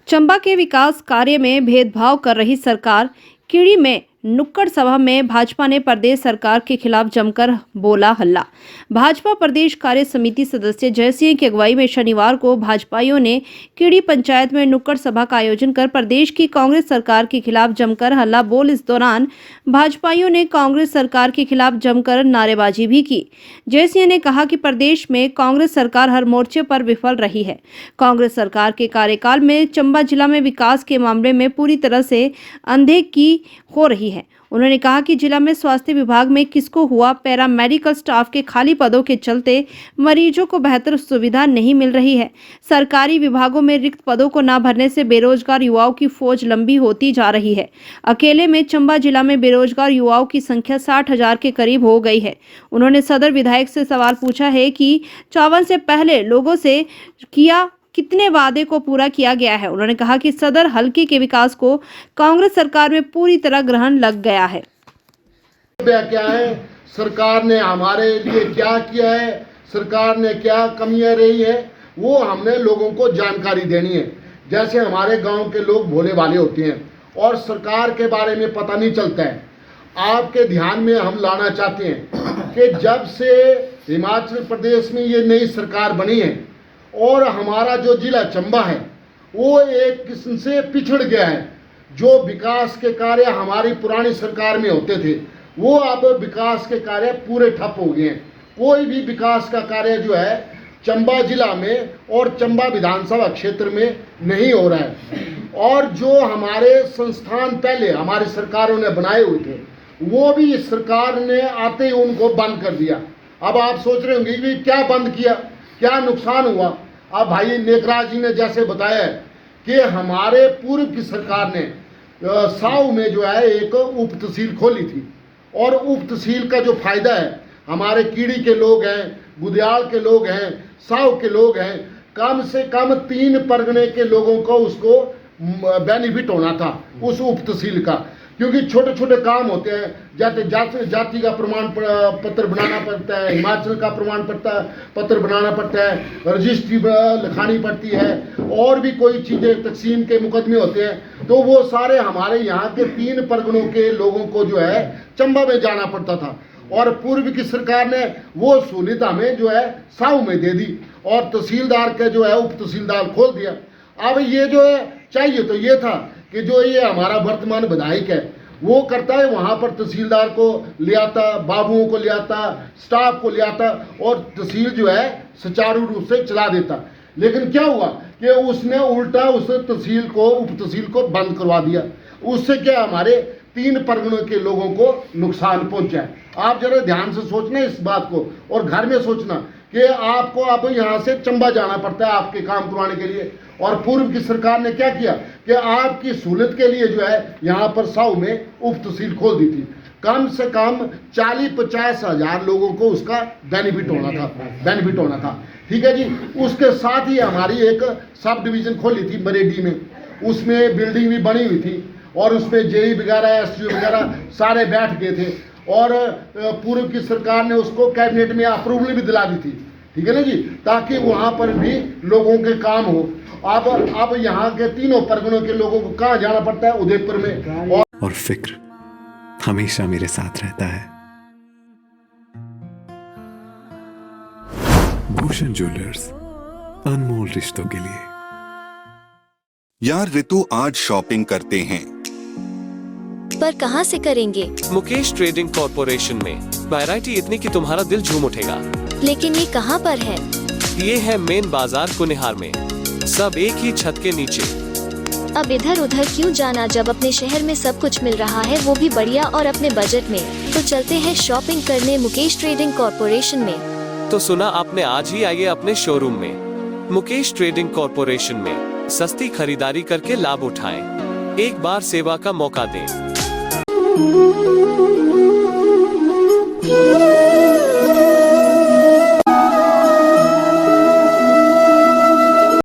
चंबा के विकास कार्य में भेदभाव कर रही सरकार। कीड़ी में नुक्कड़ सभा में भाजपा ने प्रदेश सरकार के खिलाफ जमकर बोला हल्ला। भाजपा प्रदेश कार्य समिति सदस्य जयसिंह की अगुवाई में शनिवार को भाजपाइयों ने कीड़ी पंचायत में नुक्कड़ सभा का आयोजन कर प्रदेश की कांग्रेस सरकार के खिलाफ जमकर हल्ला बोल। इस दौरान भाजपाइयों ने कांग्रेस सरकार के खिलाफ जमकर नारेबाजी भी की। जयसिंह ने कहा कि प्रदेश में कांग्रेस सरकार हर मोर्चे पर विफल रही है। कांग्रेस सरकार के कार्यकाल में चंबा जिला में विकास के मामले में पूरी तरह से अनदेखी हो रही है। उन्होंने कहा कि जिला में स्वास्थ्य विभाग में किसको हुआ, पैरामेडिकल स्टाफ के खाली पदों के चलते मरीजों को बेहतर सुविधा नहीं मिल रही है। सरकारी विभागों में रिक्त पदों को न भरने से बेरोजगार युवाओं की फौज लंबी होती जा रही है। अकेले में चंबा जिला में बेरोजगार युवाओं की संख्या 60,000 के करीब हो गई है। उन्होंने सदर विधायक से सवाल पूछा है कि चौवन से पहले लोगों से किया कितने वादे को पूरा किया गया है। उन्होंने कहा कि सदर हलके के विकास को कांग्रेस सरकार में पूरी तरह ग्रहण लग गया है। क्या है, सरकार ने हमारे लिए क्या किया है, सरकार ने क्या कमियां रही है, वो हमने लोगों को जानकारी देनी है। जैसे हमारे गांव के लोग भोले भाले होते हैं और सरकार के बारे में पता नहीं चलता है। आपके ध्यान में हम लाना चाहते हैं कि जब से हिमाचल प्रदेश में ये नई सरकार बनी है और हमारा जो जिला चंबा है वो एक किस्म से पिछड़ गया है। जो विकास के कार्य हमारी पुरानी सरकार में होते थे वो अब विकास के कार्य पूरे ठप हो गए हैं। कोई भी विकास का कार्य जो है चंबा जिला में और चंबा विधानसभा क्षेत्र में नहीं हो रहा है। और जो हमारे संस्थान पहले हमारी सरकारों ने बनाए हुए थे वो भी इस सरकार ने आते ही उनको बंद कर दिया। अब आप सोच रहे होंगे कि क्या बंद किया, क्या नुकसान हुआ। अब भाई नेकराज जी ने जैसे बताया है कि हमारे पूर्व की सरकार ने साव में जो है एक उप तहसील खोली थी और उप तहसील का जो फायदा है हमारे कीड़ी के लोग हैं, बुदियाल के लोग हैं, साव के लोग हैं, कम से कम 3 परगने के लोगों को उसको बेनिफिट होना था उस उप तहसील का। क्योंकि छोटे छोटे काम होते हैं, जैसे जाति का प्रमाण पत्र बनाना पड़ता है, हिमाचल का प्रमाण पत्र बनाना पड़ता है, रजिस्ट्री लिखानी पड़ती है और भी कोई चीज़ें तकसीम के मुकदमे होते हैं। तो वो सारे हमारे यहाँ के 3 परगनों के लोगों को जो है चंबा में जाना पड़ता था और पूर्व की सरकार ने वो सहूलियत हमें जो है साव में दे दी और तहसीलदार के जो है उप तहसीलदार खोल दिया। अब ये जो है चाहिए तो ये था कि जो ये हमारा वर्तमान विधायक है वो करता है, वहाँ पर तहसीलदार को ले आता, बाबुओं को ले आता, स्टाफ को ले आता और तहसील जो है सुचारू रूप से चला देता। लेकिन क्या हुआ कि उसने उल्टा उस तहसील को उप तहसील को बंद करवा दिया। उससे क्या हमारे 3 परगनों के लोगों को नुकसान पहुंचा है। आप जरा ध्यान से सोचना इस बात को और घर में सोचना कि आपको अब यहाँ से चंबा जाना पड़ता है आपके काम करवाने के लिए। और पूर्व की सरकार ने क्या किया कि आपकी सहूलत के लिए जो है यहाँ पर साव में उप तहसील खोल दी थी। कम से कम 40-50 हज़ार लोगों को उसका बेनिफिट होना था। ठीक है जी। उसके साथ ही हमारी एक सब डिवीज़न खोली थी बरेडी में, उसमें बिल्डिंग भी बनी हुई थी और उसमें जेई वगैरह एसडीओ वगैरह सारे बैठ गए थे और पूर्व की सरकार ने उसको कैबिनेट में अप्रूवल भी दिला दी थी। ठीक है ना जी, ताकि वहाँ पर भी लोगों के काम हो। अब यहाँ के 3 परगनों के लोगों को कहाँ जाना पड़ता है, उदयपुर में। और फिक्र हमेशा मेरे साथ रहता है। भूषण ज्वेलर्स, अनमोल रिश्तों के लिए। यार रितु, आज शॉपिंग करते हैं, पर कहाँ से करेंगे? मुकेश ट्रेडिंग कॉर्पोरेशन में वैरायटी इतनी कि तुम्हारा दिल झूम उठेगा। लेकिन ये कहाँ पर है? ये है मेन बाजार कुनिहार में, सब एक ही छत के नीचे। अब इधर उधर क्यों जाना जब अपने शहर में सब कुछ मिल रहा है, वो भी बढ़िया और अपने बजट में। तो चलते हैं शॉपिंग करने मुकेश ट्रेडिंग कॉर्पोरेशन में। तो सुना आपने, आज ही आइए अपने शोरूम में। मुकेश ट्रेडिंग कॉर्पोरेशन में सस्ती खरीदारी करके लाभ उठाएं। एक बार सेवा का मौका दें।